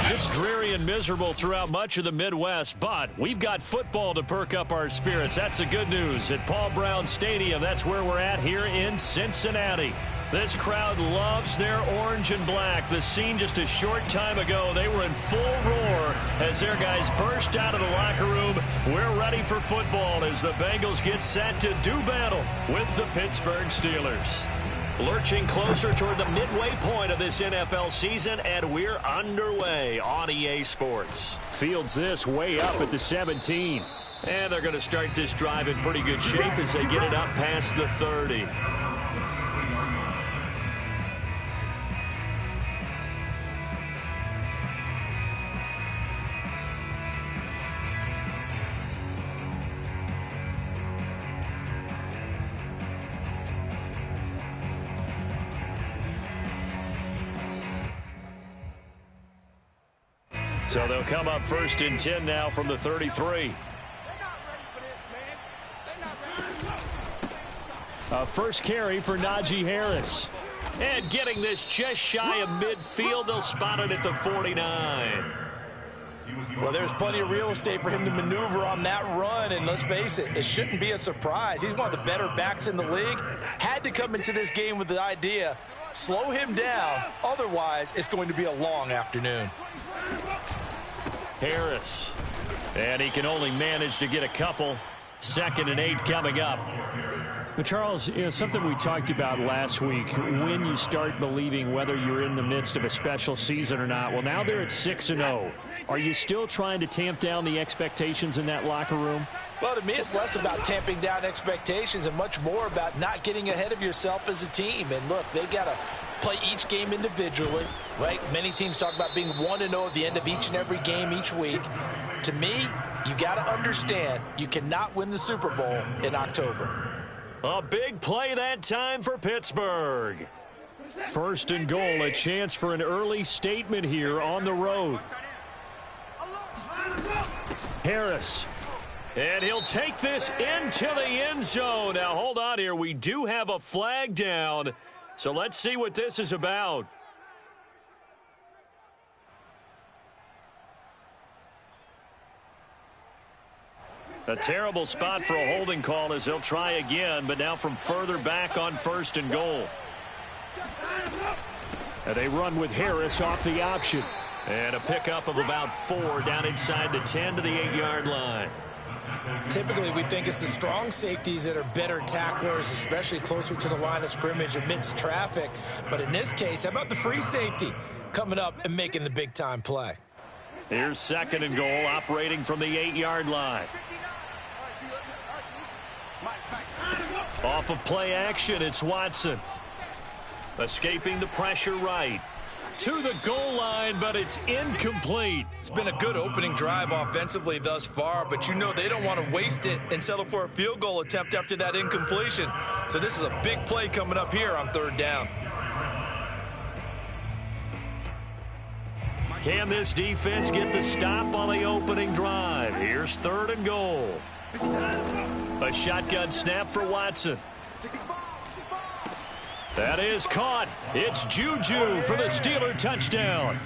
It's dreary and miserable throughout much of the Midwest, but we've got football to perk up our spirits. That's the good news. At Paul Brown Stadium, that's where we're at here in Cincinnati. This crowd loves their orange and black. The scene just a short time ago, they were in full roar as their guys burst out of the locker room. We're ready for football as the Bengals get set to do battle with the Pittsburgh Steelers. Lurching closer toward the midway point of this NFL season, and we're underway on EA Sports. Fields this way up at the 17. And they're going to start this drive in pretty good shape as they get it up past the 30. So they'll come up 1st and 10 now from the 33. First carry for Najee Harris. And getting this just shy of midfield, they'll spot it at the 49. Well, there's plenty of real estate for him to maneuver on that run, and let's face it, it shouldn't be a surprise. He's one of the better backs in the league. Had to come into this game with the idea, slow him down, otherwise it's going to be a long afternoon. Harris, and he can only manage to get a couple. 2nd and 8 coming up. But Charles, something we talked about last week, when you start believing whether you're in the midst of a special season or not. Well, now they're at 6-0. Are you still trying to tamp down the expectations in that locker room? Well, to me, it's less about tamping down expectations and much more about not getting ahead of yourself as a team. And look, they got to play each game individually, right? Many teams talk about being 1-0 at the end of each and every game each week. To me, you got to understand you cannot win the Super Bowl in October. A big play that time for Pittsburgh. 1st and goal, a chance for an early statement here on the road. Harris. And he'll take this into the end zone. Now, hold on here. We do have a flag down. So let's see what this is about. A terrible spot for a holding call as they'll try again, but now from further back on 1st and goal. And they run with Harris off the option. And a pickup of about 4 down inside the 10 to the 8-yard line. Typically, we think it's the strong safeties that are better tacklers, especially closer to the line of scrimmage amidst traffic. But in this case, how about the free safety coming up and making the big-time play? Here's 2nd and goal, operating from the 8-yard line. Off of play action, it's Watson. Escaping the pressure right. To the goal line, but it's incomplete. It's been a good opening drive offensively thus far, but you know they don't want to waste it and settle for a field goal attempt after that incompletion. So this is a big play coming up here on 3rd down. Can this defense get the stop on the opening drive? Here's 3rd and goal. A shotgun snap for Watson. That is caught. It's Juju for the Steeler touchdown.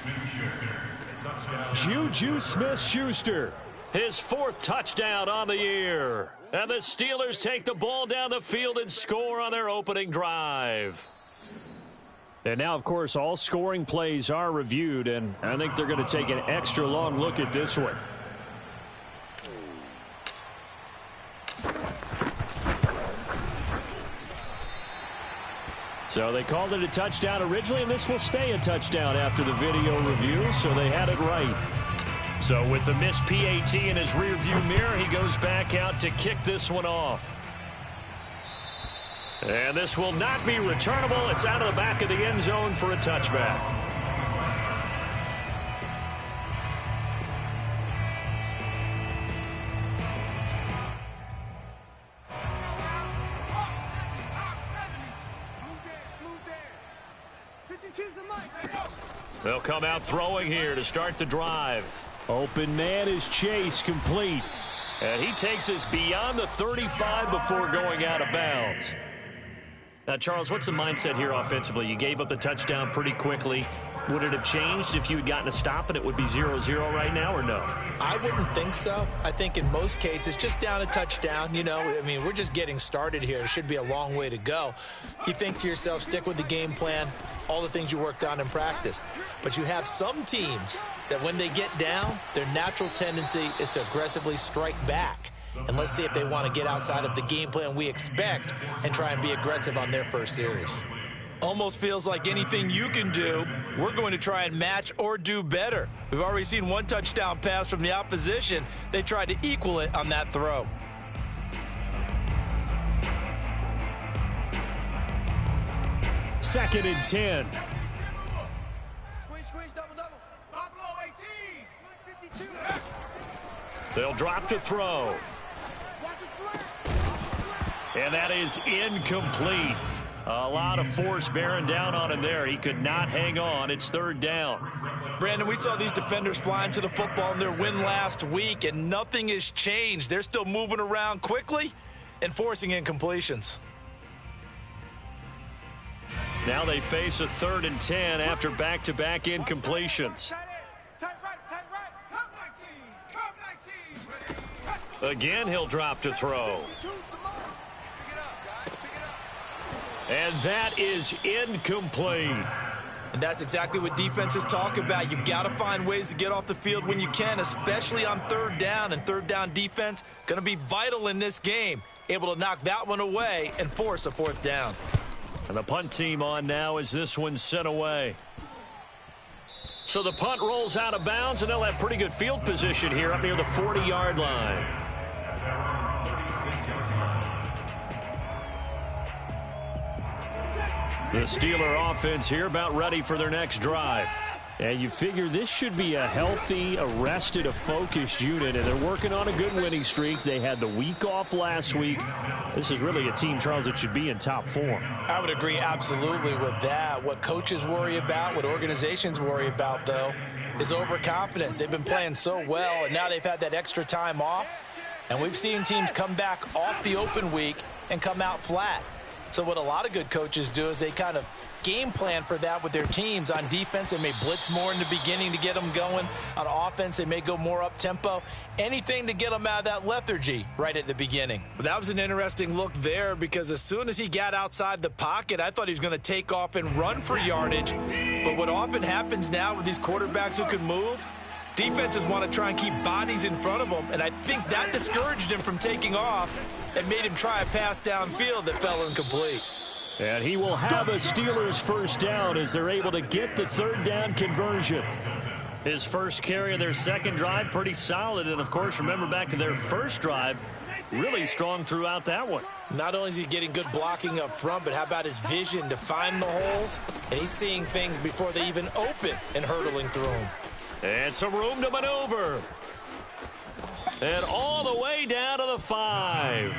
Juju Smith-Schuster. His 4th touchdown on the year. And the Steelers take the ball down the field and score on their opening drive. And now, of course, all scoring plays are reviewed, and I think they're going to take an extra long look at this one. So they called it a touchdown originally, and this will stay a touchdown after the video review, so they had it right. So with the missed PAT in his rearview mirror, he goes back out to kick this one off. And this will not be returnable. It's out of the back of the end zone for a touchback. They'll come out throwing here to start the drive. Open man is Chase, complete. And he takes us beyond the 35 before going out of bounds. Now, Charles, what's the mindset here offensively? You gave up the touchdown pretty quickly. Would it have changed if you had gotten a stop and it would be 0-0 right now, or no? I wouldn't think so. I think in most cases, just down a touchdown, you know, I mean, we're just getting started here. It should be a long way to go. You think to yourself, stick with the game plan, all the things you worked on in practice. But you have some teams that when they get down, their natural tendency is to aggressively strike back. And let's see if they want to get outside of the game plan we expect and try and be aggressive on their first series. Almost feels like anything you can do, we're going to try and match or do better. We've already seen one touchdown pass from the opposition. They tried to equal it on that throw. Second and 10. Squeeze, double. Buffalo 18. 152. They'll drop to throw. And that is incomplete. A lot of force bearing down on him there. He could not hang on. It's third down. Brandon, we saw these defenders flying to the football in their win last week, and nothing has changed. They're still moving around quickly and forcing incompletions. Now they face a 3rd and 10 after back-to-back incompletions. Tight right. Come 19. Again, he'll drop to throw. And that is incomplete. And that's exactly what defenses talk about. You've got to find ways to get off the field when you can, especially on third down. And third down defense going to be vital in this game. Able to knock that one away and force a 4th down. And the punt team on now as this one's sent away. So the punt rolls out of bounds, and they'll have pretty good field position here up near the 40-yard line. The Steeler offense here about ready for their next drive. And you figure this should be a healthy, arrested, a focused unit, and they're working on a good winning streak. They had the week off last week. This is really a team, Charles, that should be in top form. I would agree absolutely with that. What coaches worry about, what organizations worry about, though, is overconfidence. They've been playing so well, and now they've had that extra time off. And we've seen teams come back off the open week and come out flat. So what a lot of good coaches do is they kind of game plan for that with their teams. On defense, they may blitz more in the beginning to get them going. On offense, they may go more up-tempo. Anything to get them out of that lethargy right at the beginning. But that was an interesting look there because as soon as he got outside the pocket, I thought he was going to take off and run for yardage. But what often happens now with these quarterbacks who can move, defenses want to try and keep bodies in front of them, and I think that discouraged him from taking off and made him try a pass downfield that fell incomplete. And he will have a Steelers first down as they're able to get the 3rd down conversion. His first carry of their second drive, pretty solid. And, of course, remember back to their first drive, really strong throughout that one. Not only is he getting good blocking up front, but how about his vision to find the holes? And he's seeing things before they even open and hurtling through them. And some room to maneuver. And all the way down to the 5.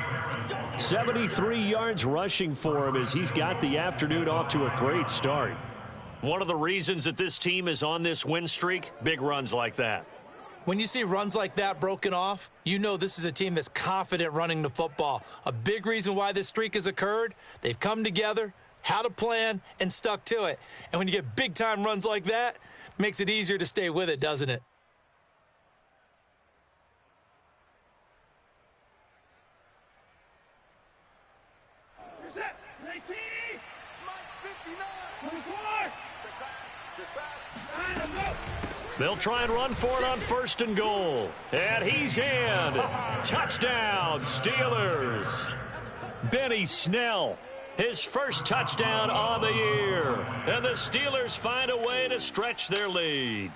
73 yards rushing for him as he's got the afternoon off to a great start. One of the reasons that this team is on this win streak, big runs like that. When you see runs like that broken off, you know this is a team that's confident running the football. A big reason why this streak has occurred, they've come together, had a plan, and stuck to it. And when you get big-time runs like that, it makes it easier to stay with it, doesn't it? They'll try and run for it on 1st and goal. And he's in. Touchdown, Steelers. Benny Snell, his first touchdown on the year. And the Steelers find a way to stretch their lead.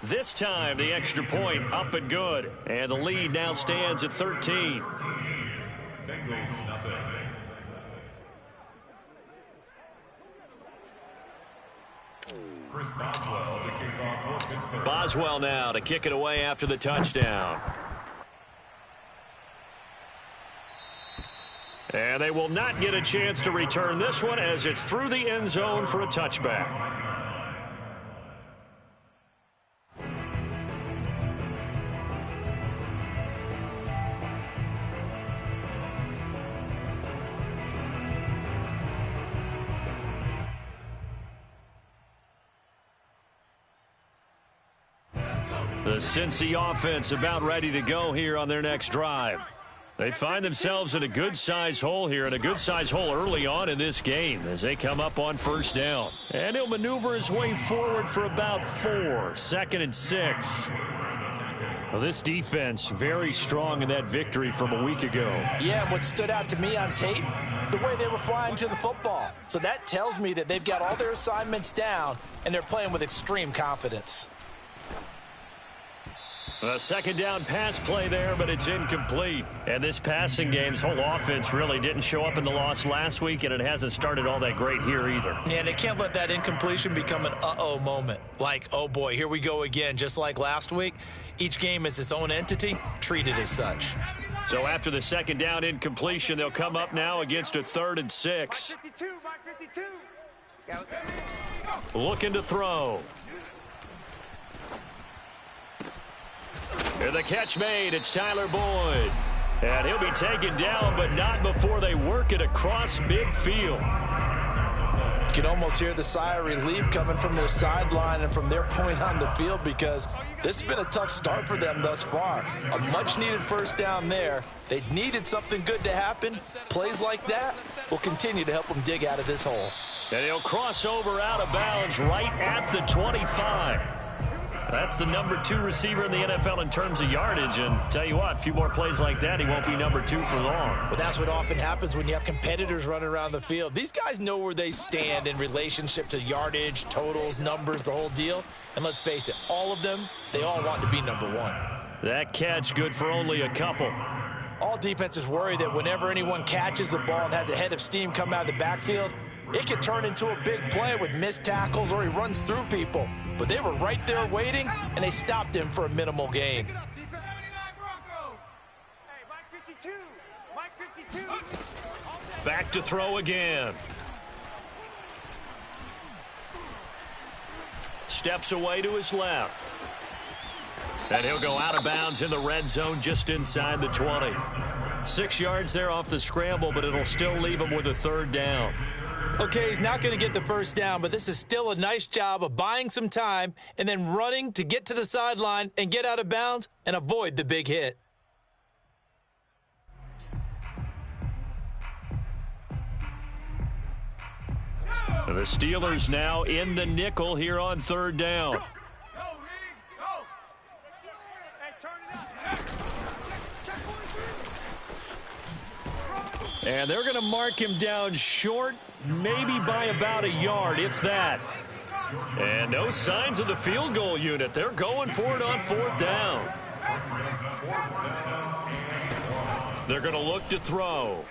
This time, the extra point up and good. And the lead now stands at 13. Bengals nothing. Chris Boswell to kick off for Pittsburgh. Boswell now to kick it away after the touchdown. And they will not get a chance to return this one as it's through the end zone for a touchback. The Cincy offense about ready to go here on their next drive. They find themselves in a good-sized hole here, and a good-sized hole early on in this game as they come up on first down. And he'll maneuver his way forward for about 4. 2nd and 6. Well, this defense very strong in that victory from a week ago. Yeah, and what stood out to me on tape, the way they were flying to the football. So that tells me that they've got all their assignments down, and they're playing with extreme confidence. A 2nd down pass play there, but it's incomplete. And this passing game's whole offense really didn't show up in the loss last week, and it hasn't started all that great here either. Yeah, they can't let that incompletion become an uh-oh moment. Like, oh boy, here we go again, just like last week. Each game is its own entity, treated as such. So after the 2nd down incompletion, they'll come up now against a 3rd and 6. Looking to throw. And the catch made. It's Tyler Boyd. And he'll be taken down, but not before they work it across midfield. You can almost hear the sigh of relief coming from their sideline and from their point on the field, because this has been a tough start for them thus far. A much-needed first down there. They needed something good to happen. Plays like that will continue to help them dig out of this hole. And he'll cross over out of bounds right at the 25. That's the number 2 receiver in the NFL in terms of yardage. And tell you what, a few more plays like that, he won't be number 2 for long. But that's what often happens when you have competitors running around the field. These guys know where they stand in relationship to yardage, totals, numbers, the whole deal. And let's face it, all of them, they all want to be number 1. That catch good for only a couple. All defenses worry that whenever anyone catches the ball and has a head of steam come out of the backfield, it could turn into a big play with missed tackles or he runs through people. But they were right there waiting, and they stopped him for a minimal gain. Back to throw again. Steps away to his left. And he'll go out of bounds in the red zone just inside the 20. 6 yards there off the scramble, but it'll still leave him with a 3rd down. Okay, he's not going to get the first down, but this is still a nice job of buying some time and then running to get to the sideline and get out of bounds and avoid the big hit. The Steelers now in the nickel here on 3rd down. And they're going to mark him down short, maybe by about a yard, if that. And no signs of the field goal unit. They're going for it on 4th down. They're going to look to throw.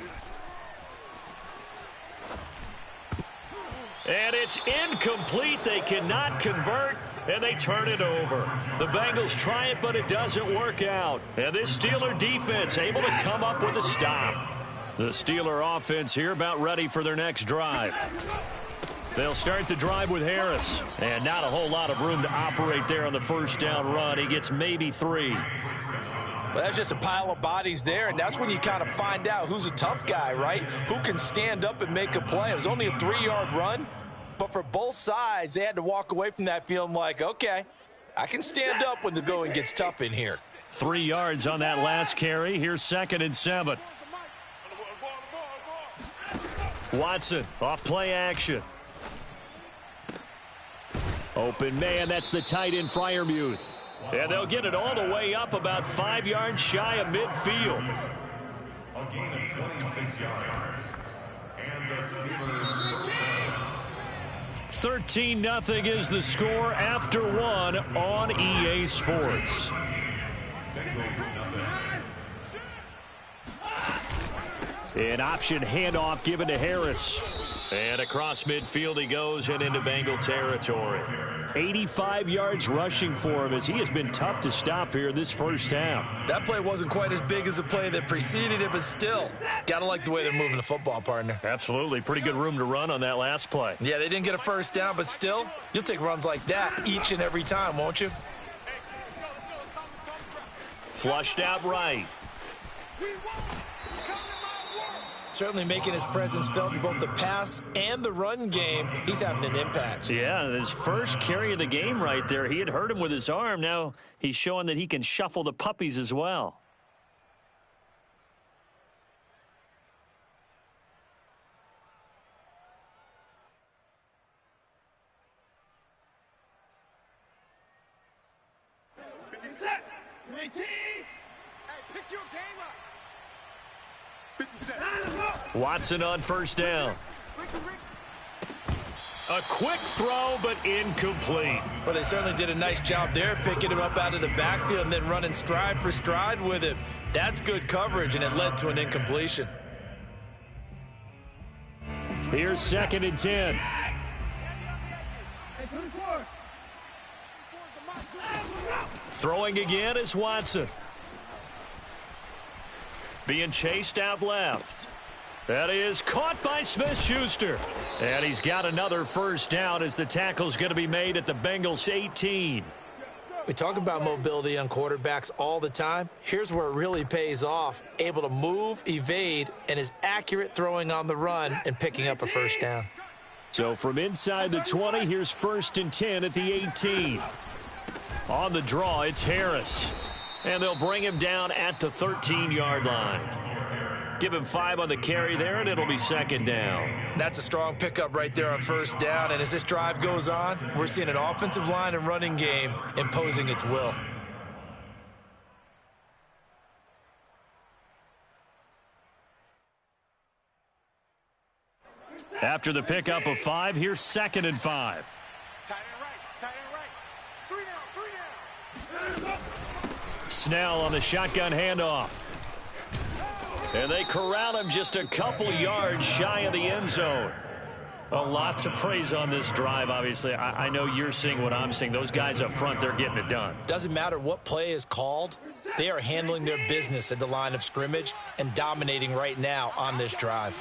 And it's incomplete. They cannot convert, and they turn it over. The Bengals try it, but it doesn't work out. And this Steeler defense able to come up with a stop. The Steeler offense here about ready for their next drive. They'll start the drive with Harris. And not a whole lot of room to operate there on the first down run. He gets maybe 3. Well, that's just a pile of bodies there, and that's when you kind of find out who's a tough guy, right? Who can stand up and make a play. It was only a 3-yard run, but for both sides, they had to walk away from that feeling like, okay, I can stand up when the going gets tough in here. 3 yards on that last carry. Here's 2nd and 7. Watson off play action. Open man, that's the tight end Freiermuth. And they'll get it all the way up about 5 yards shy of midfield. A gain of 26 yards. And the Steelers first down. 13-0 is the score after 1 on EA Sports. An option handoff given to Harris. And across midfield he goes and into Bengal territory. 85 yards rushing for him as he has been tough to stop here this first half. That play wasn't quite as big as the play that preceded it, but still, got to like the way they're moving the football, partner. Absolutely. Pretty good room to run on that last play. Yeah, they didn't get a first down, but still, you'll take runs like that each and every time, won't you? Flushed out right. Certainly making his presence felt in both the pass and the run game. He's having an impact. Yeah, his first carry of the game right there. He had hurt him with his arm. Now he's showing that he can shuffle the puppies as well. Watson on first down. A quick throw, but incomplete. Well, they certainly did a nice job there, picking him up out of the backfield and then running stride for stride with him. That's good coverage, and it led to an incompletion. Here's 2nd and 10. Throwing again is Watson. Being chased out left. That is caught by Smith-Schuster. And he's got another first down as the tackle's going to be made at the Bengals 18. We talk about mobility on quarterbacks all the time. Here's where it really pays off. Able to move, evade, and is accurate throwing on the run and picking up a first down. So from inside the 20, here's 1st and 10 at the 18. On the draw, it's Harris. And they'll bring him down at the 13-yard line. Give him 5 on the carry there, and it'll be 2nd down. That's a strong pickup right there on first down. And as this drive goes on, we're seeing an offensive line and running game imposing its will. After the pickup of 5, here's 2nd and 5. Tight end right. 3 down. Snell on the shotgun handoff. And they corral him just a couple yards shy of the end zone. A lot to praise on this drive, obviously. I know you're seeing what I'm seeing. Those guys up front, they're getting it done. Doesn't matter what play is called. They are handling their business at the line of scrimmage and dominating right now on this drive.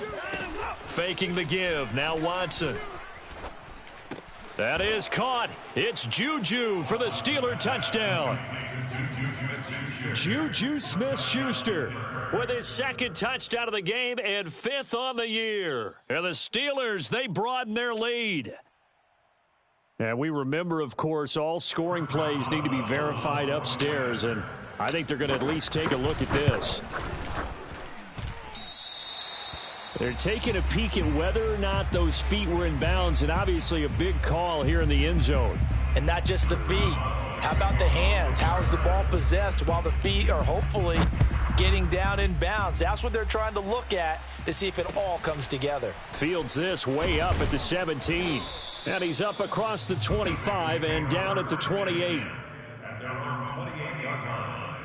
Faking the give. Now Watson. That is caught. It's Juju for the Steeler touchdown. Juju Smith-Schuster with his 2nd touchdown of the game and 5th on the year. And the Steelers, they broaden their lead. And we remember, of course, all scoring plays need to be verified upstairs, and I think they're going to at least take a look at this. They're taking a peek at whether or not those feet were in bounds, and obviously a big call here in the end zone. And not just the feet. How about the hands? How is the ball possessed while the feet are hopefully getting down in bounds? That's what they're trying to look at to see if it all comes together. Fields this way up at the 17. And he's up across the 25 and down at the 28. At their own 28-yard line.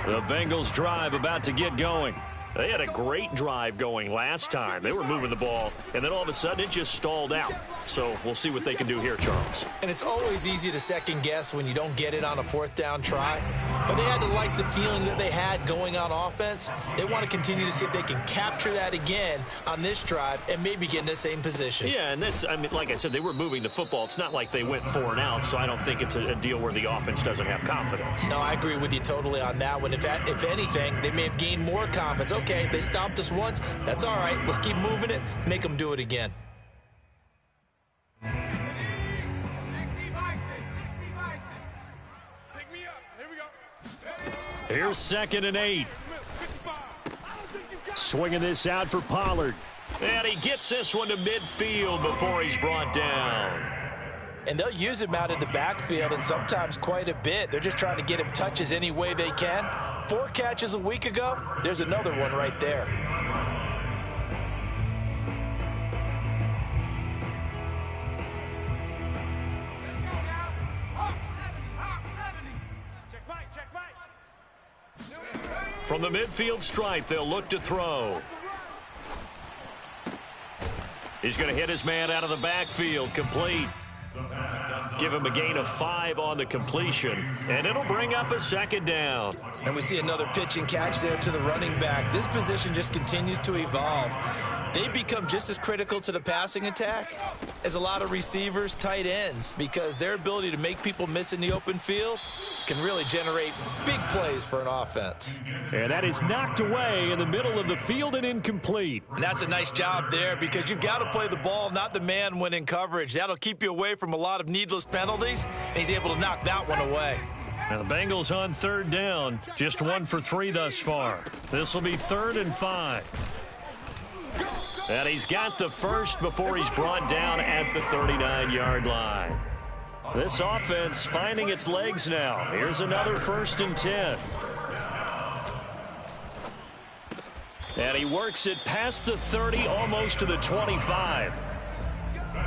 The Bengals drive about to get going. They had a great drive going last time. They were moving the ball, and then all of a sudden it just stalled out. So we'll see what they can do here, Charles. And it's always easy to second guess when you don't get it on a 4th down try. But they had to like the feeling that they had going on offense. They want to continue to see if they can capture that again on this drive and maybe get in the same position. Yeah, and that's, I mean, like I said, they were moving the football. It's not like they went 4 and out, so I don't think it's a deal where the offense doesn't have confidence. No, I agree with you totally on that one. If anything, they may have gained more confidence. Okay, they stopped us once. That's all right. Let's keep moving it. Make them do it again. 60 Bison. Pick me up. Here we go. Here's 2nd and 8. Swinging this out for Pollard. And he gets this one to midfield before he's brought down. And they'll use him out in the backfield, and sometimes quite a bit. They're just trying to get him touches any way they can. 4 catches a week ago. There's another one right there. Let's go now. Hawk 70. Check right. From the midfield stripe, they'll look to throw. He's going to hit his man out of the backfield, complete. Give him a gain of 5 on the completion, and it'll bring up a 2nd down. And we see another pitch and catch there to the running back. This position just continues to evolve. they become just as critical to the passing attack as a lot of receivers, tight ends, because their ability to make people miss in the open field can really generate big plays for an offense. And that is knocked away in the middle of the field and incomplete. And that's a nice job there because you've got to play the ball, not the man when in coverage. That'll keep you away from a lot of needless penalties, and he's able to knock that one away. Now the Bengals on third down, just 1 for 3 thus far. This will be 3rd and 5. And he's got the first before he's brought down at the 39-yard line. This offense finding its legs now. Here's another 1st and 10. And he works it past the 30, almost to the 25.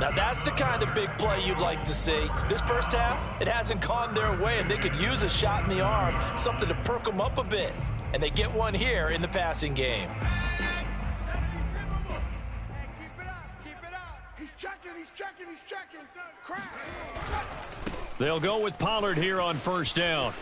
Now that's the kind of big play you'd like to see. This first half, it hasn't gone their way, and they could use a shot in the arm, something to perk them up a bit. And they get one here in the passing game. He's checking. Crack. They'll go with Pollard here on 1st down.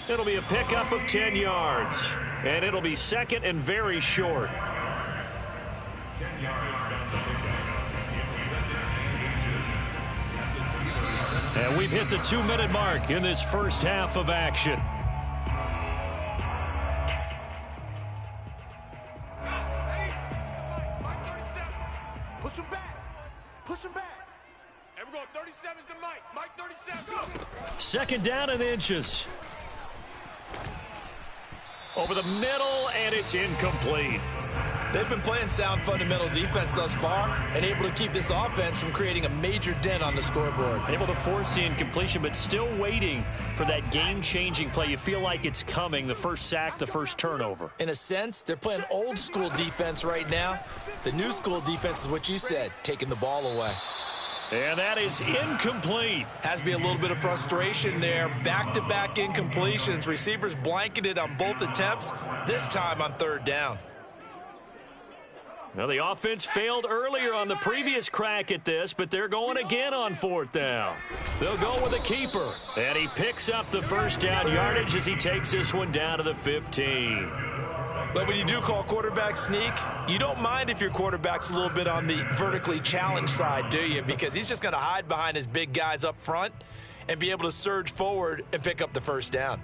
It'll be a pickup of 10 yards. And it'll be 2nd and very short. 10 yards on the pickup. It's 2nd and inches. And we've hit the 2-minute mark in this first half of action. Push him back. And we're going 37's to Mike. Mike 37, go. 2nd down and inches. Over the middle, and it's incomplete. They've been playing sound fundamental defense thus far and able to keep this offense from creating a major dent on the scoreboard. Able to force the incompletion, but still waiting for that game-changing play. You feel like it's coming, the first sack, the first turnover. In a sense, they're playing old school defense right now. The new school defense is what you said, taking the ball away. And that is incomplete. Has to be a little bit of frustration there. Back-to-back incompletions. Receivers blanketed on both attempts, this time on 3rd down. Now, the offense failed earlier on the previous crack at this, but they're going again on 4th down. They'll go with a keeper. And he picks up the 1st down yardage as he takes this one down to the 15. But when you do call quarterback sneak, you don't mind if your quarterback's a little bit on the vertically challenged side, do you? Because he's just going to hide behind his big guys up front and be able to surge forward and pick up the 1st down.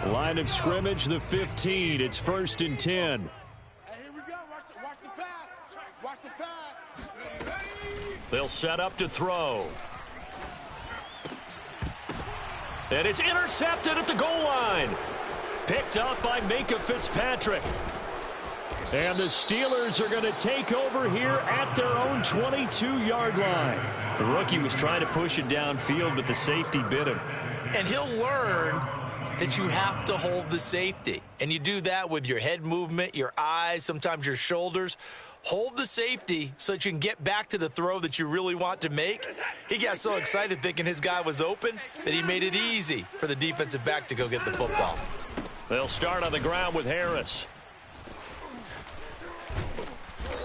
Line of scrimmage, the 15. It's 1st and 10. Watch the pass. They'll set up to throw. And it's intercepted at the goal line. Picked up by Minka Fitzpatrick. And the Steelers are going to take over here at their own 22-yard line. The rookie was trying to push it downfield, but the safety bit him. And he'll learn that you have to hold the safety. And you do that with your head movement, your eyes, sometimes your shoulders. Hold the safety so that you can get back to the throw that you really want to make. He got so excited thinking his guy was open that he made it easy for the defensive back to go get the football. They'll start on the ground with Harris.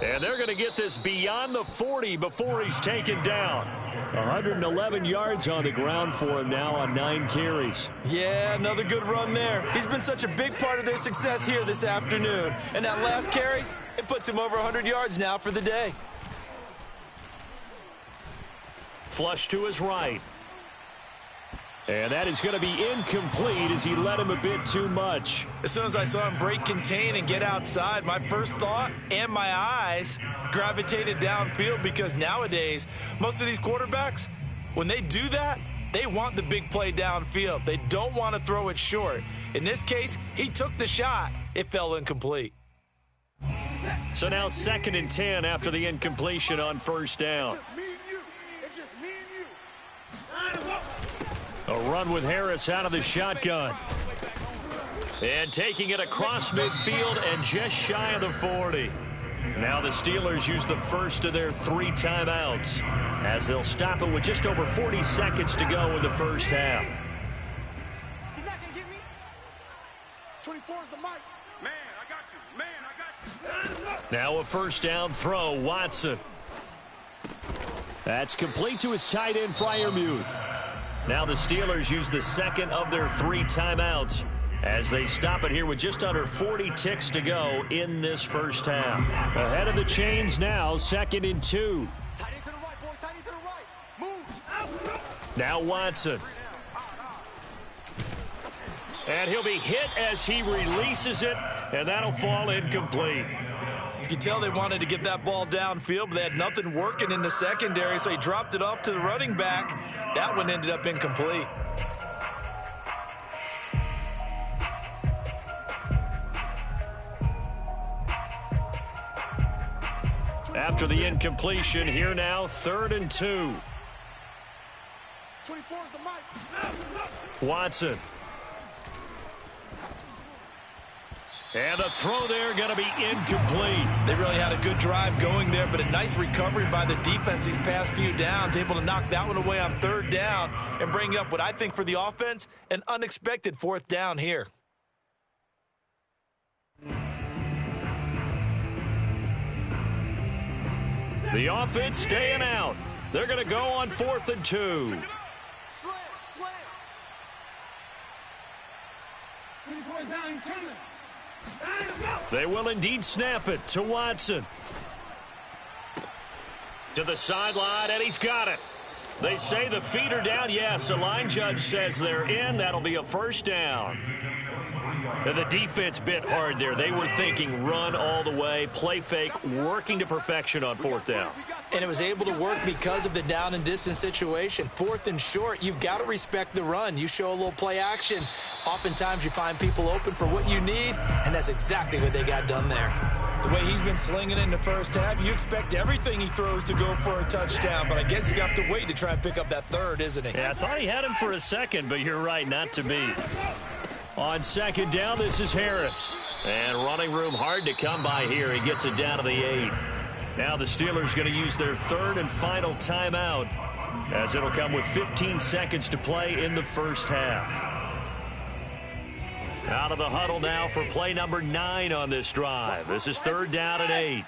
And they're going to get this beyond the 40 before he's taken down. 111 yards on the ground for him now on 9 carries. Yeah, another good run there. He's been such a big part of their success here this afternoon. And that last carry, it puts him over 100 yards now for the day. Flush to his right. And that is going to be incomplete as he led him a bit too much. As soon as I saw him break contain and get outside, my first thought and my eyes gravitated downfield, because nowadays, most of these quarterbacks, when they do that, they want the big play downfield. They don't want to throw it short. In this case, he took the shot. It fell incomplete. So now 2nd and 10 after the incompletion on 1st down. It's just me and you. A run with Harris out of the shotgun. And taking it across midfield and just shy of the 40. Now the Steelers use the first of their 3 timeouts as they'll stop it with just over 40 seconds to go in the first half. He's not going to get me. 24 is the mic. Man, I got you. Man, I got you. Now a 1st down throw, Watson. That's complete to his tight end, Freiermuth. Now the Steelers use the 2nd of their 3 timeouts as they stop it here with just under 40 ticks to go in this first half. Ahead of the chains now, 2nd and 2. Tight end to the right, boy. Tight end to the right. Move. Now Watson. And he'll be hit as he releases it, and that'll fall incomplete. You can tell they wanted to get that ball downfield, but they had nothing working in the secondary, so he dropped it off to the running back. That one ended up incomplete. After the incompletion, here now, 3rd and 2. 24 is the mic. Watson. And the throw there going to be incomplete. They really had a good drive going there, but a nice recovery by the defense these past few downs, able to knock that one away on 3rd down and bring up what I think for the offense, an unexpected 4th down here. The offense staying out. They're going to go on 4th and 2. Slam, slam. 24 down, coming. They will indeed snap it to Watson. To the sideline, and he's got it. They say the feet are down. Yes, the line judge says they're in. That'll be a 1st down. And the defense bit hard there. They were thinking run all the way, play fake, working to perfection on 4th down. And it was able to work because of the down and distance situation. 4th and short, you've got to respect the run. You show a little play action. Oftentimes you find people open for what you need, and that's exactly what they got done there. The way he's been slinging it in the first half, you expect everything he throws to go for a touchdown, but I guess he's got to wait to try and pick up that 3rd, isn't he? Yeah, I thought he had him for a second, but you're right, not to be. On 2nd down, this is Harris. And running room hard to come by here. He gets it down to the 8. Now the Steelers going to use their 3rd and final timeout, as it'll come with 15 seconds to play in the first half. Out of the huddle now for play number 9 on this drive. This is 3rd down and 8.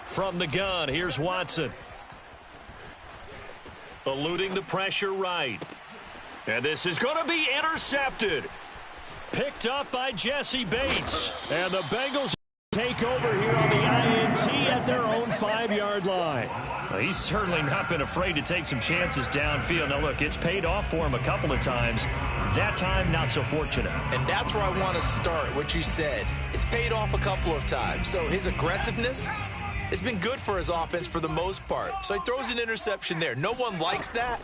From the gun, here's Watson. Eluding the pressure right. And this is going to be intercepted. Picked up by Jesse Bates. And the Bengals take over here on the INT at their own 5-yard line. Well, he's certainly not been afraid to take some chances downfield. Now, look, it's paid off for him a couple of times. That time, not so fortunate. And that's where I want to start, what you said. It's paid off a couple of times. So his aggressiveness has been good for his offense for the most part. So he throws an interception there. No one likes that,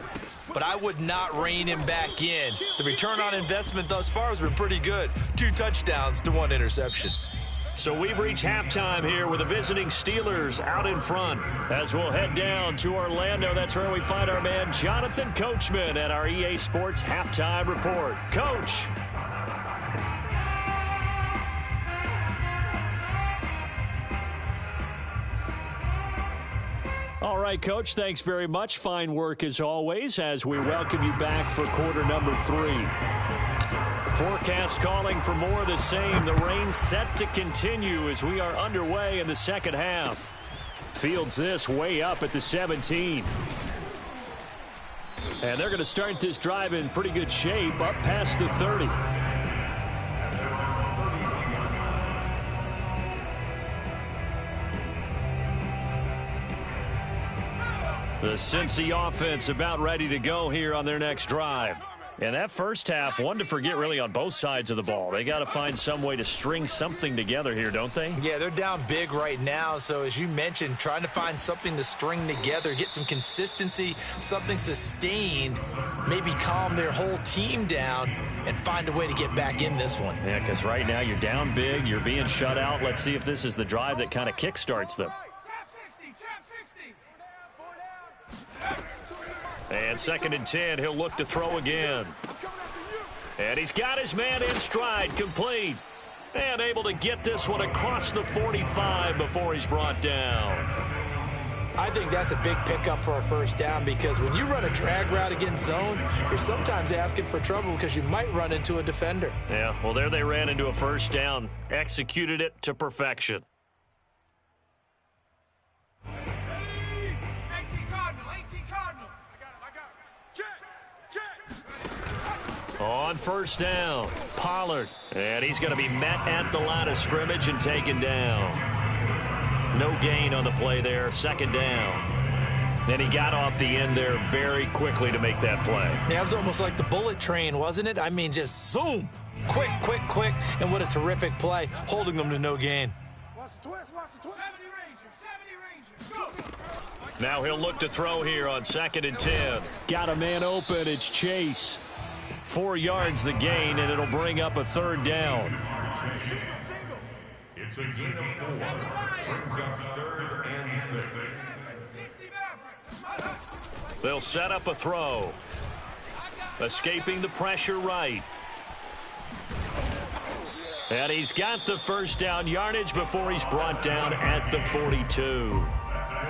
but I would not rein him back in. The return on investment thus far has been pretty good. 2 touchdowns to 1 interception. So we've reached halftime here with the visiting Steelers out in front. As we'll head down to Orlando, that's where we find our man Jonathan Coachman at our EA Sports Halftime Report. Coach. All right, Coach, thanks very much. Fine work as always as we welcome you back for quarter number 3. Forecast calling for more of the same. The rain set to continue as we are underway in the second half. Fields this way up at the 17. And they're going to start this drive in pretty good shape up past the 30. The Cincy offense about ready to go here on their next drive. And that first half, one to forget really on both sides of the ball. They got to find some way to string something together here, don't they? Yeah, they're down big right now. So as you mentioned, trying to find something to string together, get some consistency, something sustained, maybe calm their whole team down and find a way to get back in this one. Yeah, because right now you're down big, you're being shut out. Let's see if this is the drive that kind of kickstarts them. And 2nd and 10, he'll look to throw again. And he's got his man in stride, complete. And able to get this one across the 45 before he's brought down. I think that's a big pickup for a first down because when you run a drag route against zone, you're sometimes asking for trouble because you might run into a defender. Yeah, well, there they ran into a first down. Executed it to perfection. On first down, Pollard. And he's going to be met at the line of scrimmage and taken down. No gain on the play there, second down. And he got off the end there very quickly to make that play. Yeah, it was almost like the bullet train, wasn't it? I mean, just zoom. Quick, quick, quick. And what a terrific play, holding them to no gain. Watch the twist, watch the twist. 70 Rangers, go. Now he'll look to throw here on 2nd and 10. Got a man open. It's Chase. 4 yards the gain, and it'll bring up a third down. It's a gain of 4. Brings up 3rd and 6. They'll set up a throw. Escaping the pressure right. And he's got the first down yardage before he's brought down at the 42.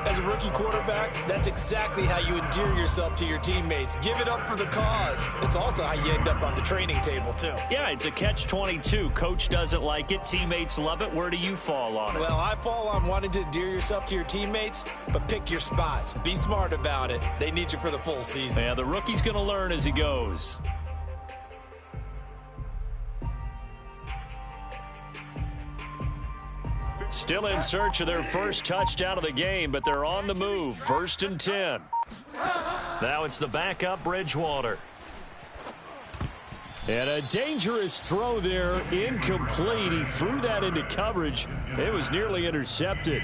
As a rookie quarterback, that's exactly how you endear yourself to your teammates. Give it up for the cause. It's also how you end up on the training table, too. Yeah, it's a catch-22. Coach doesn't like it. Teammates love it. Where do you fall on it? Well, I fall on wanting to endear yourself to your teammates, but pick your spots. Be smart about it. They need you for the full season. Yeah, the rookie's going to learn as he goes. Still in search of their first touchdown of the game, but they're on the move. 1st and 10. Now it's the backup Bridgewater. And a dangerous throw there, incomplete. He threw that into coverage. It was nearly intercepted.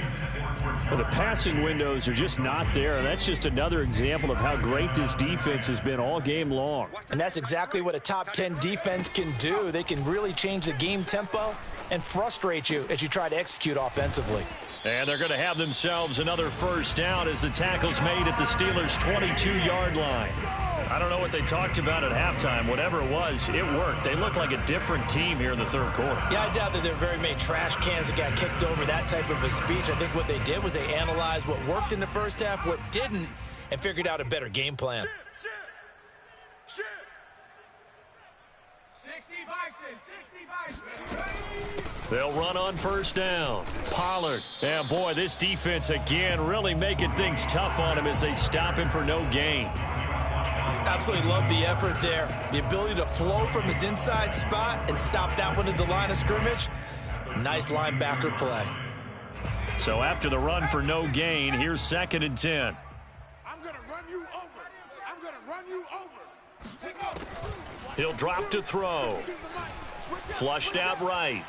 Well, the passing windows are just not there. And that's just another example of how great this defense has been all game long. And that's exactly what a top 10 defense can do. They can really change the game tempo and frustrate you as you try to execute offensively. And they're going to have themselves another first down as the tackle's made at the Steelers' 22-yard line. I don't know what they talked about at halftime. Whatever it was, it worked. They look like a different team here in the third quarter. Yeah, I doubt that there are very many trash cans that got kicked over, that type of a speech. I think what they did was they analyzed what worked in the first half, what didn't, and figured out a better game plan. Shit. 60 Bison. They'll run on first down. Pollard. And boy, this defense again really making things tough on him as they stop him for no gain. Absolutely love the effort there. The ability to flow from his inside spot and stop that one at the line of scrimmage. Nice linebacker play. So after the run for no gain, here's 2nd and 10. I'm going to run you over. I'm going to run you over. He'll drop to throw. Flushed out right.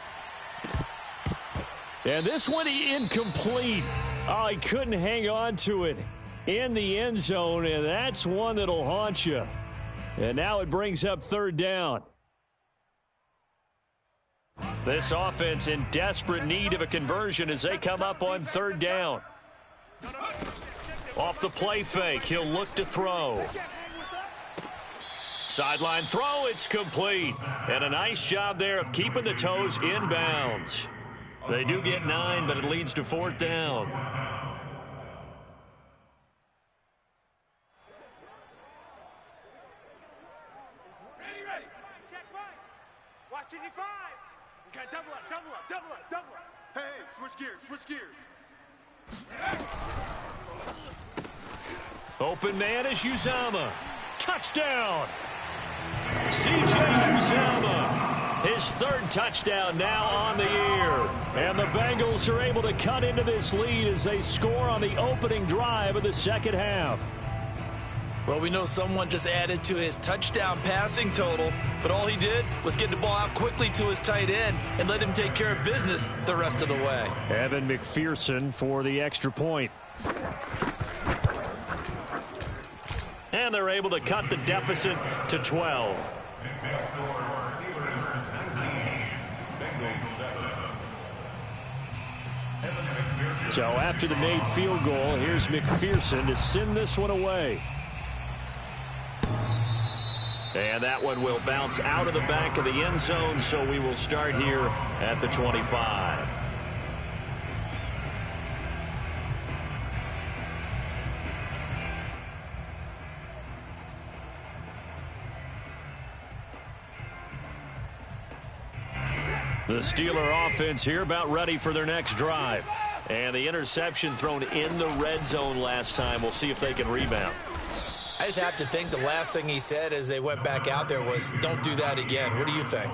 And this one incomplete. Oh, he couldn't hang on to it in the end zone, and that's one that'll haunt you. And now it brings up 3rd down. This offense in desperate need of a conversion as they come up on 3rd down. Off the play fake, he'll look to throw. Sideline throw, it's complete. And a nice job there of keeping the toes inbounds. They do get 9, but it leads to 4th down. Ready. Check right. Watch it, 5. You got double up. Hey, switch gears. Open man is Uzama. Touchdown! C.J. Uzama. His 3rd touchdown now on the year. And the Bengals are able to cut into this lead as they score on the opening drive of the second half. Well, we know someone just added to his touchdown passing total, but all he did was get the ball out quickly to his tight end and let him take care of business the rest of the way. Evan McPherson for the extra point. And they're able to cut the deficit to 12. So after the made field goal, here's McPherson to send this one away. And that one will bounce out of the back of the end zone, so we will start here at the 25. The Steeler offense here about ready for their next drive. And the interception thrown in the red zone last time. We'll see if they can rebound. I just have to think the last thing he said as they went back out there was, don't do that again. What do you think?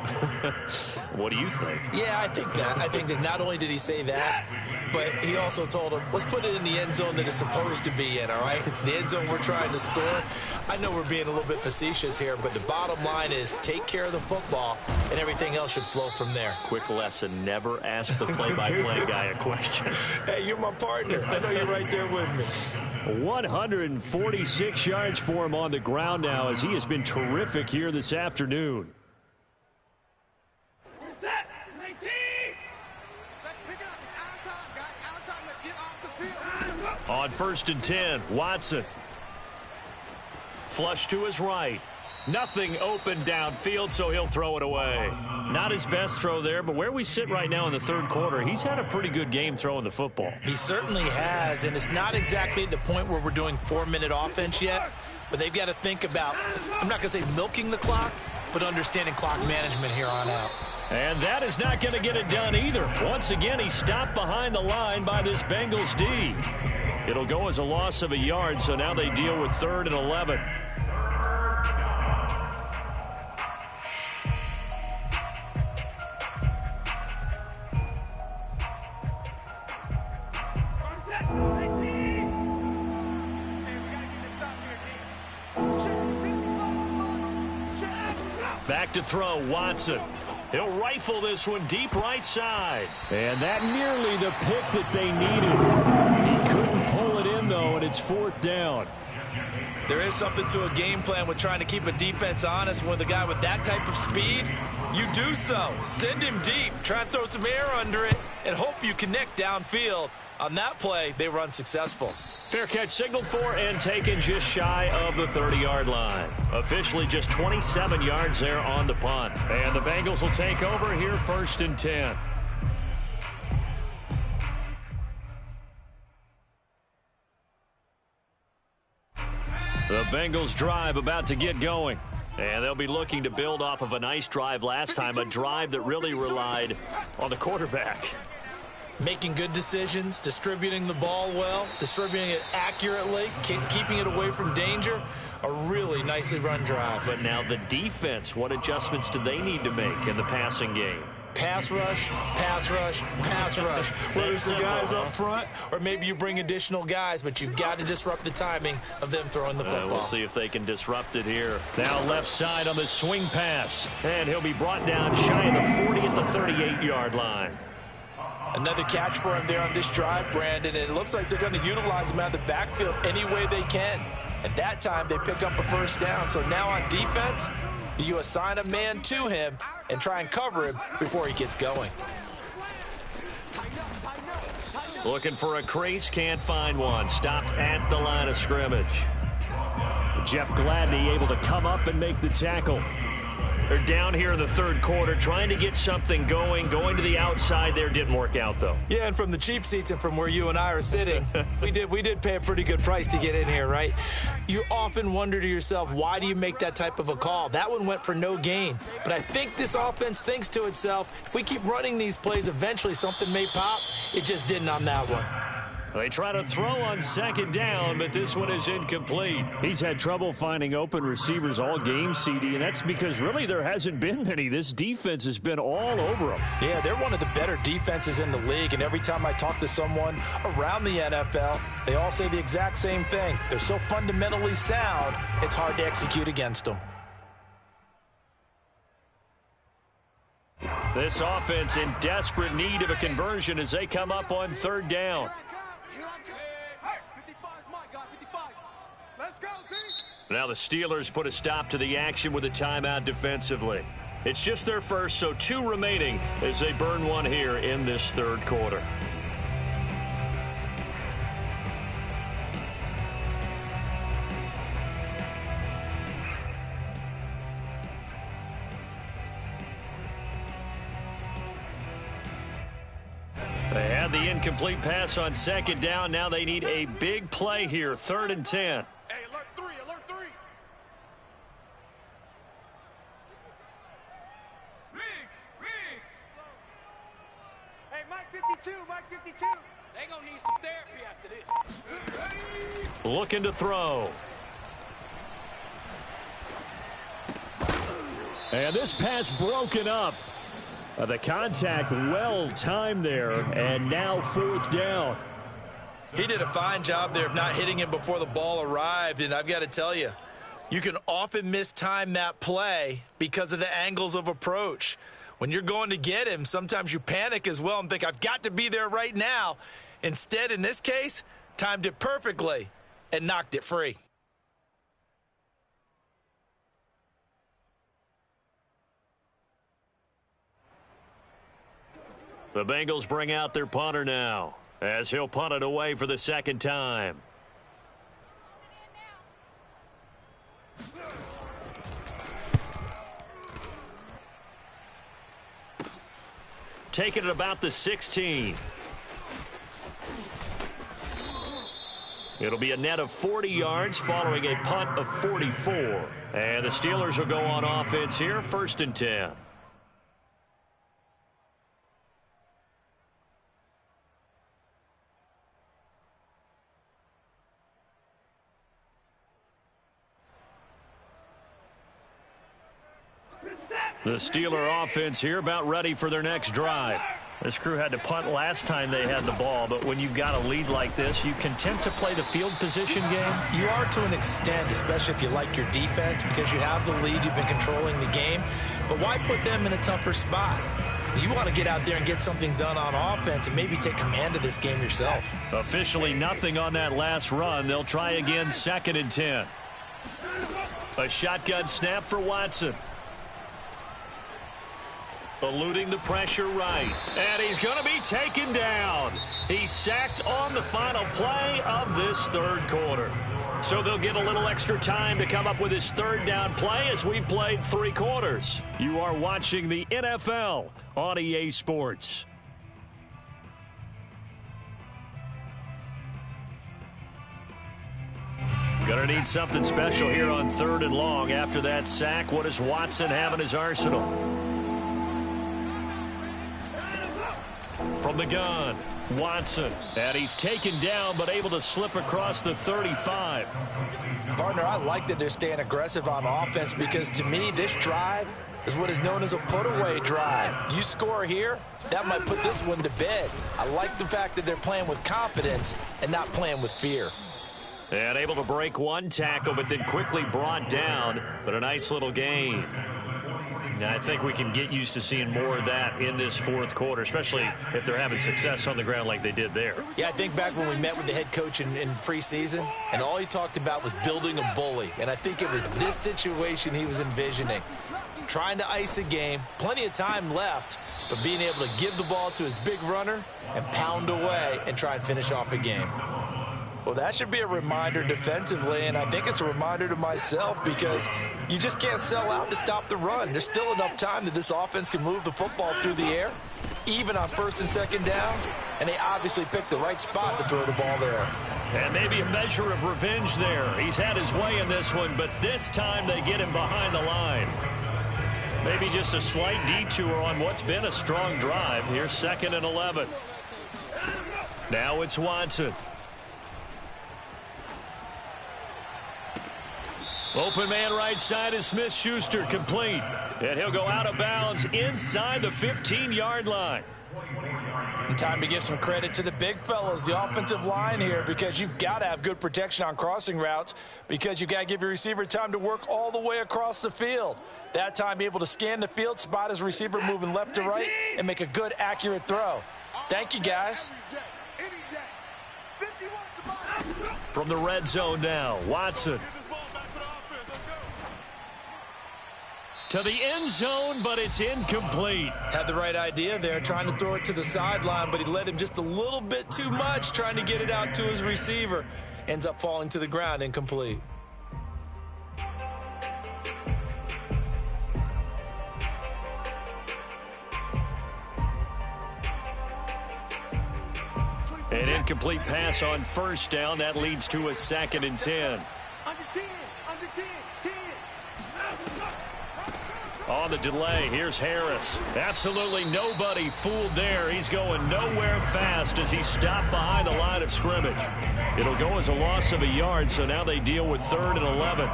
What do you think? Yeah, I think that. I think that not only did he say that, but he also told him, let's put it in the end zone that it's supposed to be in, all right? The end zone we're trying to score. I know we're being a little bit facetious here, but the bottom line is take care of the football, and everything else should flow from there. Quick lesson, never ask the play-by-play guy a question. Hey, you're my partner. I know you're right there with me. 146 yards for him on the ground now as he has been terrific here this afternoon. Set. 19. Let's pick it up. It's our time, guys. Our time. Let's get off the field. On 1st and 10, Watson. Flush to his right. Nothing open downfield, so he'll throw it away. Not his best throw there, but where we sit right now in the third quarter, he's had a pretty good game throwing the football. He certainly has, and it's not exactly at the point where we're doing 4-minute offense yet, but they've got to think about, I'm not going to say milking the clock, but understanding clock management here on out. And that is not going to get it done either. Once again, he's stopped behind the line by this Bengals D. It'll go as a loss of a yard, so now they deal with 3rd and 11. Back to throw, Watson. He'll rifle this one deep right side. And that nearly the pick that they needed. He couldn't pull it in, though, and it's 4th down. There is something to a game plan with trying to keep a defense honest. With a guy with that type of speed, you do so. Send him deep. Try and throw some air under it and hope you connect downfield. On that play, they were unsuccessful. Fair catch signaled for and taken just shy of the 30-yard line. Officially just 27 yards there on the punt. And the Bengals will take over here 1st and 10. The Bengals drive about to get going. And they'll be looking to build off of a nice drive last time, a drive that really relied on the quarterback. Making good decisions, distributing the ball well, distributing it accurately, keeping it away from danger. A really nicely run drive. But now the defense, what adjustments do they need to make in the passing game? Pass rush, pass rush, pass rush. Whether it's the guys up front or maybe you bring additional guys, but you've got to disrupt the timing of them throwing the football. We'll see if they can disrupt it here. Now left side on the swing pass. And he'll be brought down shy of the 40 at the 38-yard line. Another catch for him there on this drive, Brandon, and it looks like they're going to utilize him out of the backfield any way they can. And that time they pick up a 1st down. So now on defense, do you assign a man to him and try and cover him before he gets going? Looking for a crease, can't find one. Stopped at the line of scrimmage. Jeff Gladney able to come up and make the tackle. They're down here in the third quarter, trying to get something going to the outside there. Didn't work out, though. Yeah, and from the cheap seats and from where you and I are sitting, we did pay a pretty good price to get in here, right? You often wonder to yourself, why do you make that type of a call? That one went for no gain. But I think this offense thinks to itself, if we keep running these plays, eventually something may pop. It just didn't on that one. They try to throw on 2nd down, but this one is incomplete. He's had trouble finding open receivers all game, CD, and that's because really there hasn't been many. This defense has been all over them. Yeah, they're one of the better defenses in the league, and every time I talk to someone around the NFL, they all say the exact same thing. They're so fundamentally sound, it's hard to execute against them. This offense in desperate need of a conversion as they come up on 3rd down. Now the Steelers put a stop to the action with a timeout defensively. It's just their first, so 2 remaining as they burn one here in this 3rd quarter. They had the incomplete pass on 2nd down. Now they need a big play here, 3rd and 10. Hey, alert 3, alert 3. Riggs. Hey, Mike 52, Mike 52. They gonna need some therapy after this. Looking to throw. And this pass broken up. The contact well timed there, and now 4th down. He did a fine job there of not hitting him before the ball arrived, and I've got to tell you, you can often mistime that play because of the angles of approach. When you're going to get him, sometimes you panic as well and think, I've got to be there right now. Instead, in this case, timed it perfectly and knocked it free. The Bengals bring out their punter now, as he'll punt it away for the 2nd time. Taking it about the 16. It'll be a net of 40 yards following a punt of 44. And the Steelers will go on offense here, 1st and 10. The Steeler offense here about ready for their next drive. This crew had to punt last time they had the ball, but when you've got a lead like this, you content to play the field position game? You are to an extent, especially if you like your defense, because you have the lead, you've been controlling the game. But why put them in a tougher spot? You want to get out there and get something done on offense and maybe take command of this game yourself. Officially nothing on that last run. They'll try again, 2nd and 10. A shotgun snap for Watson. Eluding the pressure right. And he's going to be taken down. He's sacked on the final play of this 3rd quarter. So they'll get a little extra time to come up with his 3rd down play as we've played 3 quarters. You are watching the NFL on EA Sports. Going to need something special here on 3rd and long. After that sack, what does Watson have in his arsenal? From the gun, Watson. And he's taken down but able to slip across the 35. Partner, I like that they're staying aggressive on offense because to me this drive is what is known as a put-away drive. You score here, that might put this one to bed. I like the fact that they're playing with confidence and not playing with fear. And able to break one tackle but then quickly brought down, but a nice little gain. Now, I think we can get used to seeing more of that in this 4th quarter, especially if they're having success on the ground like they did there. Yeah, I think back when we met with the head coach in preseason, and all he talked about was building a bully. And I think it was this situation he was envisioning. Trying to ice a game, plenty of time left, but being able to give the ball to his big runner and pound away and try and finish off a game. Well, that should be a reminder defensively, and I think it's a reminder to myself because you just can't sell out to stop the run. There's still enough time that this offense can move the football through the air, even on 1st and 2nd downs, and they obviously picked the right spot to throw the ball there. And maybe a measure of revenge there. He's had his way in this one, but this time they get him behind the line. Maybe just a slight detour on what's been a strong drive. Here's 2nd and 11. Now it's Watson. Open man right side is Smith-Schuster, complete. And he'll go out of bounds inside the 15-yard line. And time to give some credit to the big fellas, the offensive line here, because you've got to have good protection on crossing routes because you've got to give your receiver time to work all the way across the field. That time able to scan the field, spot his receiver moving left to right, and make a good, accurate throw. Thank you, guys. From the red zone now, Watson. To the end zone, but it's incomplete. Had the right idea there, trying to throw it to the sideline, but he led him just a little bit too much, trying to get it out to his receiver. Ends up falling to the ground, incomplete. An incomplete pass on 1st down. That leads to a 2nd and 10. Under 10, under 10, 10. On the delay, here's Harris. Absolutely nobody fooled there. He's going nowhere fast as he stopped behind the line of scrimmage. It'll go as a loss of a yard, so now they deal with 3rd and 11.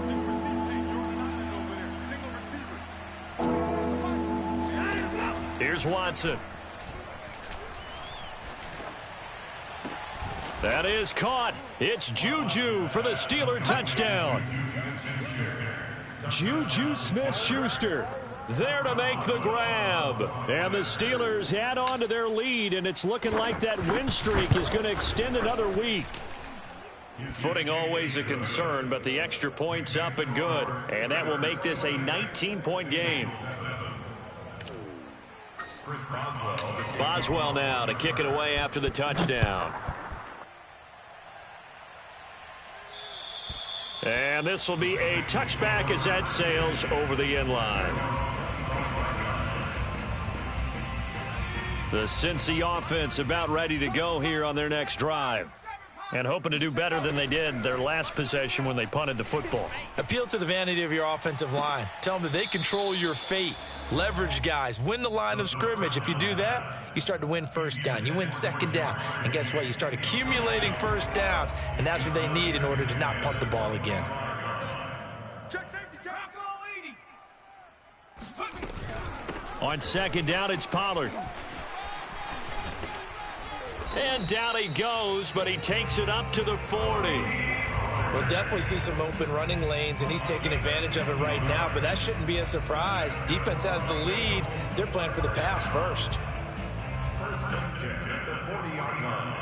Single receiver. Hey, you're on an island over there. Single receiver. 24's the mic. Here's Watson. That is caught. It's Juju for the Steeler touchdown. Juju Smith-Schuster there to make the grab. And the Steelers add on to their lead, and it's looking like that win streak is going to extend another week. Footing always a concern, but the extra point's up and good. And that will make this a 19-point game. Boswell now to kick it away after the touchdown. And this will be a touchback as that sails over the end line. The Cincy offense about ready to go here on their next drive. And hoping to do better than they did their last possession when they punted the football. Appeal to the vanity of your offensive line. Tell them that they control your fate. Leverage guys. Win the line of scrimmage. If you do that, you start to win first down. You win second down. And guess what? You start accumulating first downs. And that's what they need in order to not punt the ball again. Check safety, check. On second down, it's Pollard. And down he goes, but he takes it up to the 40. We'll definitely see some open running lanes, and he's taking advantage of it right now, but that shouldn't be a surprise. Defense has the lead. They're playing for the pass first. First and 10 at the 40-yard line.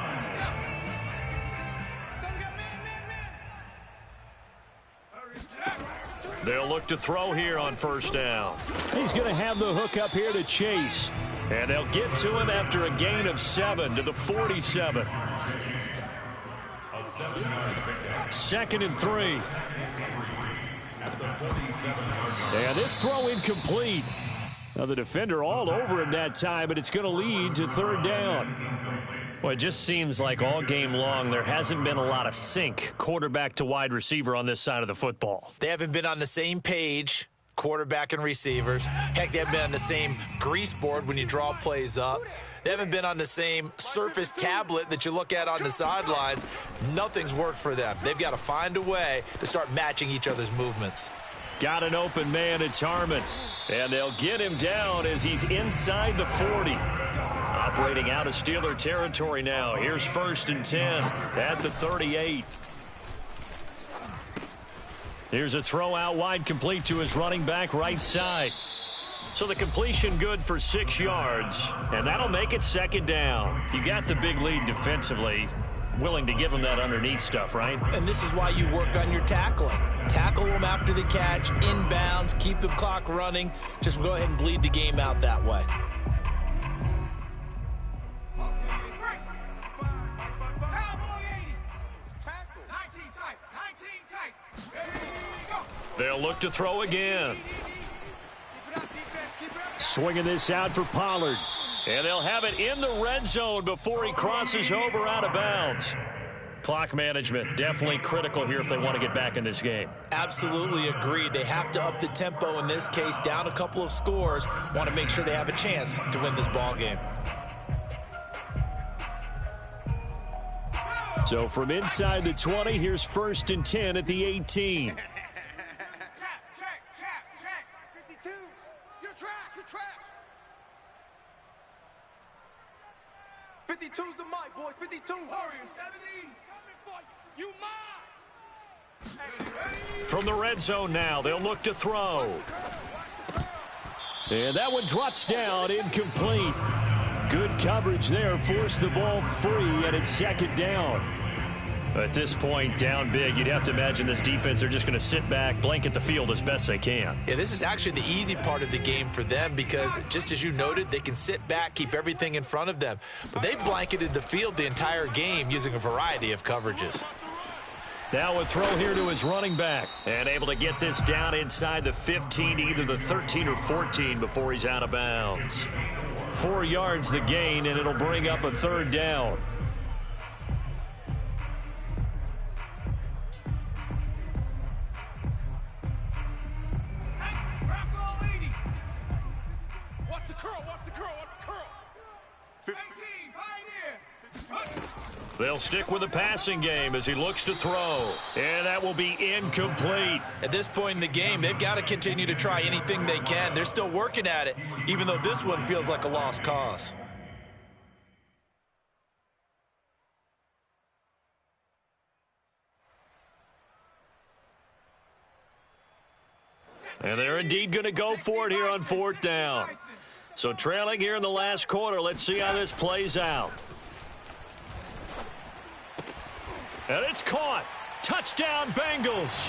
They'll look to throw here on first down. He's going to have the hook up here to Chase. And they'll get to him after a gain of 7 to the 47. Second and 3. And this throw incomplete. Now the defender all over him that time, but it's going to lead to third down. Well, it just seems like all game long there hasn't been a lot of sync quarterback to wide receiver on this side of the football. They haven't been on the same page, quarterback and receivers. Heck, they haven't been on the same grease board when you draw plays up. They haven't been on the same Surface tablet that you look at on the sidelines. Nothing's worked for them. They've got to find a way to start matching each other's movements. Got an open man, it's Harmon. And they'll get him down as he's inside the 40. Operating out of Steeler territory now. Here's first and 10 at the 38. Here's a throw out wide, complete to his running back right side. So the completion good for 6 yards, and that'll make it second down. You got the big lead defensively. Willing to give them that underneath stuff, right? And this is why you work on your tackling. Tackle them after the catch, inbounds, keep the clock running. Just go ahead and bleed the game out that way. They'll look to throw again. Swinging this out for Pollard. And they'll have it in the red zone before he crosses over out of bounds. Clock management definitely critical here if they want to get back in this game. Absolutely agreed. They have to up the tempo in this case, down a couple of scores. Want to make sure they have a chance to win this ball game. So from inside the 20, here's first and 10 at the 18. 52. You're trash. You're trash. 52's the mic, boys. 52. Warrior 70. Coming for you. You mine. From the red zone now, they'll look to throw. And that one drops down, incomplete. Good coverage there, forced the ball free, and it's second down. At this point, down big, you'd have to imagine this defense, they're just going to sit back, blanket the field as best they can. Yeah, this is actually the easy part of the game for them because, just as you noted, they can sit back, keep everything in front of them. But they've blanketed the field the entire game using a variety of coverages. Now a throw here to his running back. And able to get this down inside the 15, either the 13 or 14 before he's out of bounds. 4 yards the gain, and it'll bring up a third down. Watch the curl. Watch the curl. Watch the curl. 18, pioneer. They'll stick with the passing game as he looks to throw. And that will be incomplete. At this point in the game, they've got to continue to try anything they can. They're still working at it, even though this one feels like a lost cause. And they're indeed going to go for it here on 4th down. So trailing here in the last quarter. Let's see how this plays out. And it's caught. Touchdown, Bengals.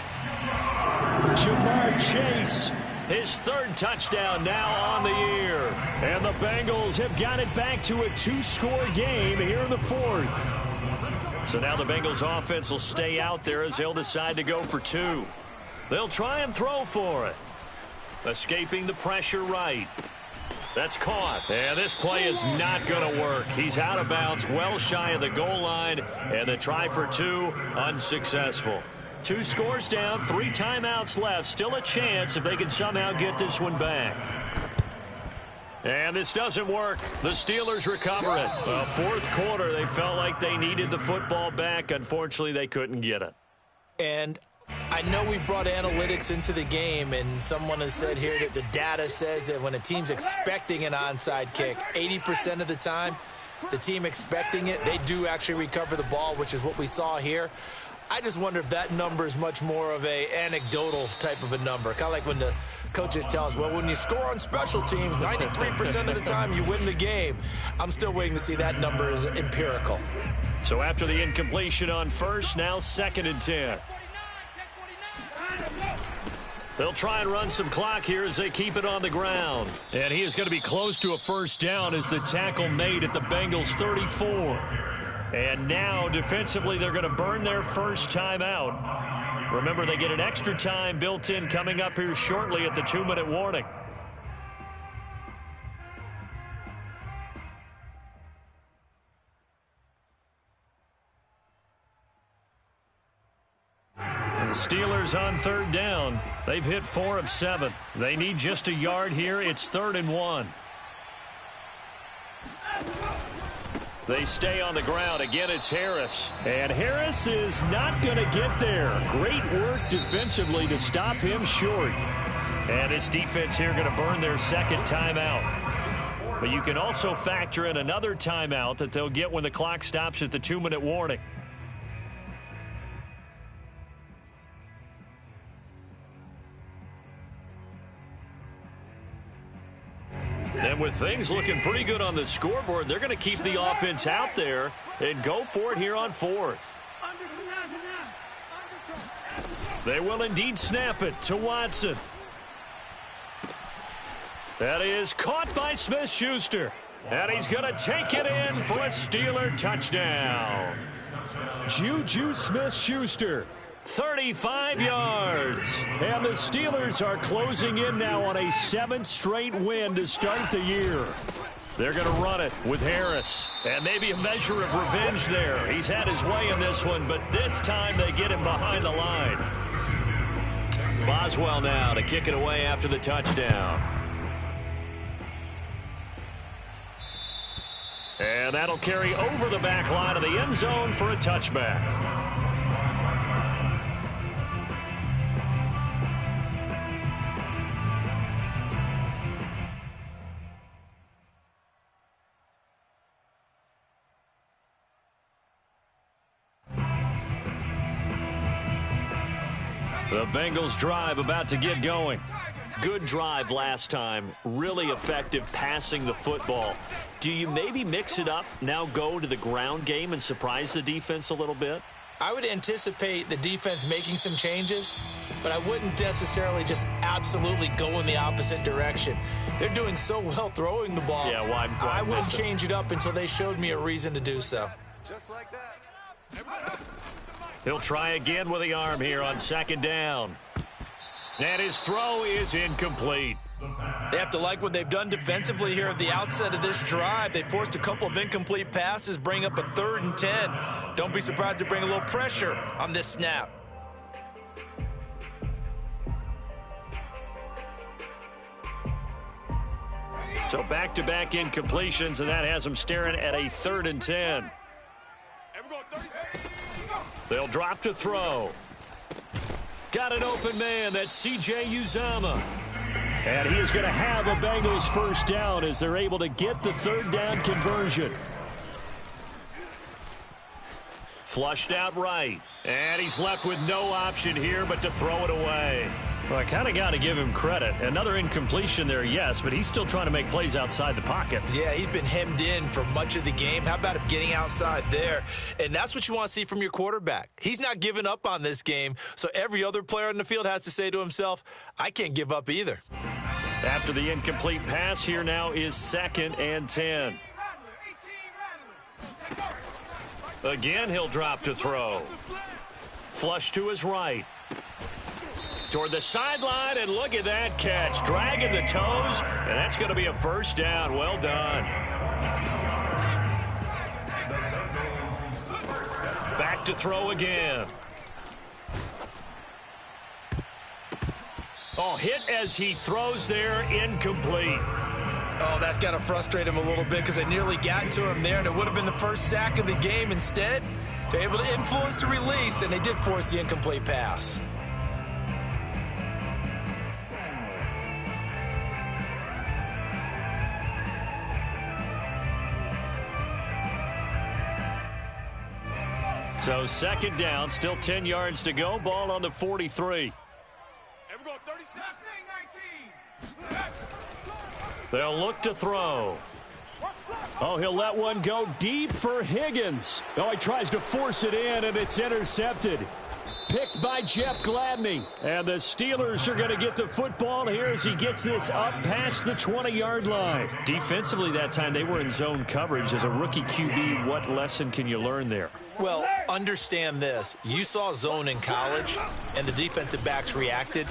Jamar Chase. His 3rd touchdown now on the year. And the Bengals have got it back to a 2-score game here in the 4th. So now the Bengals offense will stay out there as they'll decide to go for 2. They'll try and throw for it. Escaping the pressure right. That's caught. And this play is not going to work. He's out of bounds, well shy of the goal line. And the try for 2, unsuccessful. 2 scores down, 3 timeouts left. Still a chance if they can somehow get this one back. And this doesn't work. The Steelers recover it. Well, 4th quarter, they felt like they needed the football back. Unfortunately, they couldn't get it. And I know we brought analytics into the game, and someone has said here that the data says that when a team's expecting an onside kick, 80% of the time, the team expecting it, they do actually recover the ball, which is what we saw here. I just wonder if that number is much more of a anecdotal type of a number. Kind of like when the coaches tell us, well, when you score on special teams, 93% of the time you win the game. I'm still waiting to see that number is empirical. So after the incompletion on 1st, now 2nd and 10. They'll try and run some clock here as they keep it on the ground. And he is going to be close to a 1st down as the tackle made at the Bengals 34. And now defensively they're going to burn their 1st time out. Remember, they get an extra time built in coming up here shortly at the 2-minute warning. The Steelers on 3rd down. They've hit 4 of 7. They need just a yard here. It's 3rd and 1. They stay on the ground. Again, it's Harris. And Harris is not going to get there. Great work defensively to stop him short. And this defense here going to burn their 2nd timeout. But you can also factor in another timeout that they'll get when the clock stops at the 2-minute warning. And with things looking pretty good on the scoreboard, they're going to keep the offense out there and go for it here on 4th. They will indeed snap it to Watson. That is caught by Smith-Schuster. And he's going to take it in for a Steeler touchdown. Juju Smith-Schuster. 35 yards. And the Steelers are closing in now on a 7th straight win to start the year. They're going to run it with Harris. And maybe a measure of revenge there. He's had his way in this one, but this time they get him behind the line. Boswell now to kick it away after the touchdown. And that'll carry over the back line of the end zone for a touchback. The Bengals drive about to get going. Good drive last time. Really effective passing the football. Do you maybe mix it up, now go to the ground game and surprise the defense a little bit? I would anticipate the defense making some changes, but I wouldn't necessarily just absolutely go in the opposite direction. They're doing so well throwing the ball. Yeah, why I wouldn't change it up until they showed me a reason to do so. Just like that. He'll try again with the arm here on 2nd down. And his throw is incomplete. They have to like what they've done defensively here at the outset of this drive. They forced a couple of incomplete passes, bring up a 3rd and 10. Don't be surprised to bring a little pressure on this snap. So back-to-back incompletions, and that has them staring at a 3rd and 10. And we're going to They'll drop to throw. Got an open man. That's C.J. Uzama. And he is going to have a Bengals first down as they're able to get the third down conversion. Flushed out right. And he's left with no option here but to throw it away. Well, I kind of got to give him credit. Another incompletion there, yes, but he's still trying to make plays outside the pocket. Yeah, he's been hemmed in for much of the game. How about him getting outside there? And that's what you want to see from your quarterback. He's not giving up on this game, so every other player on the field has to say to himself, I can't give up either. After the incomplete pass, here now is 2nd and 10. Again, he'll drop to throw. Flush to his right. Toward the sideline, and look at that catch. Dragging the toes, and that's going to be a first down. Well done. Back to throw again. Oh, hit as he throws there, incomplete. Oh, that's got to frustrate him a little bit because they nearly got to him there, and it would have been the first sack of the game. Instead, they're able to influence the release, and they did force the incomplete pass. So 2nd down, still 10 yards to go. Ball on the 43. And we're going 36. 19. They'll look to throw. Oh, he'll let one go deep for Higgins. Oh, he tries to force it in, and it's intercepted. Picked by Jeff Gladney. And the Steelers are going to get the football here as he gets this up past the 20-yard line. Defensively that time, they were in zone coverage. As a rookie QB, what lesson can you learn there? Well, understand this. You saw zone in college, and the defensive backs reacted,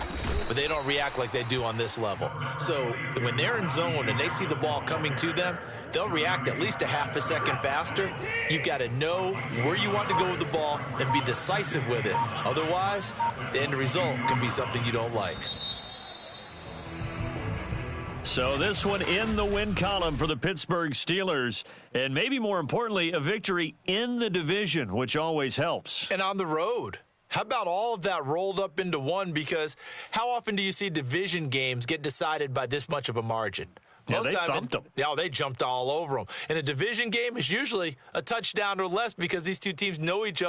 but they don't react like they do on this level. So when they're in zone and they see the ball coming to them, they'll react at least a half a second faster. You've got to know where you want to go with the ball and be decisive with it. Otherwise, the end result can be something you don't like. So this one in the win column for the Pittsburgh Steelers. And maybe more importantly, a victory in the division, which always helps. And on the road. How about all of that rolled up into one? Because how often do you see division games get decided by this much of a margin? Yeah, they thumped them. Yeah, they jumped all over them. And a division game is usually a touchdown or less because these two teams know each other.